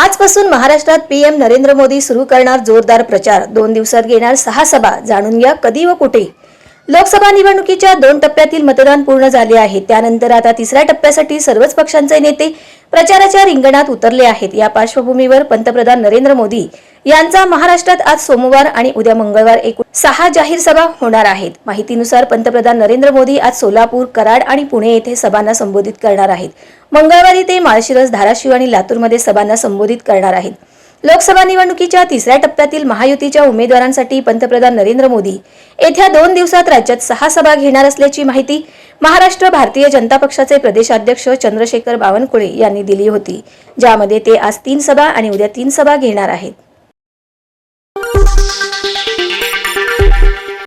आजपासून महाराष्ट्रात पीएम नरेंद्र मोदी सुरू करणार जोरदार प्रचार। 2 दिवसात घेणार 6 सभा। जाणून घ्या कधी व कुठे। लोकसभा निवडणुकीच्या 2 टप्प्यातील मतदान पूर्ण झाले आहे। त्यानंतर आता तिसऱ्या टप्प्यासाठी सर्वच पक्षांचे नेते प्रचाराच्या रिंगणात उतरले आहेत। या पार्श्वभूमीवर पंतप्रधान नरेंद्र मोदी यांचा महाराष्ट्रात आज सोमवार आणि उद्या मंगळवार एकूण 6 जाहीर सभा होणार आहेत। माहितीनुसार पंतप्रधान नरेंद्र मोदी आज सोलापूर, कराड आणि पुणे येथे सभांना संबोधित करणार आहेत। मंगळवारी ते माळशिरस, धाराशिव आणि लातूरमध्ये सभांना संबोधित करणार आहेत। लोकसभा निवडणुकीच्या तिसऱ्या टप्प्यातील महायुतीच्या उमेदवारांसाठी पंतप्रधान नरेंद्र मोदी येत्या 2 दिवसात राज्यात 6 सभा घेणार असल्याची माहिती महाराष्ट्र भारतीय जनता पक्षाचे प्रदेशाध्यक्ष चंद्रशेखर बावनकुळे यांनी दिली होती, ज्यामध्ये ते आज 3 सभा आणि उद्या 3 सभा घेणार आहेत।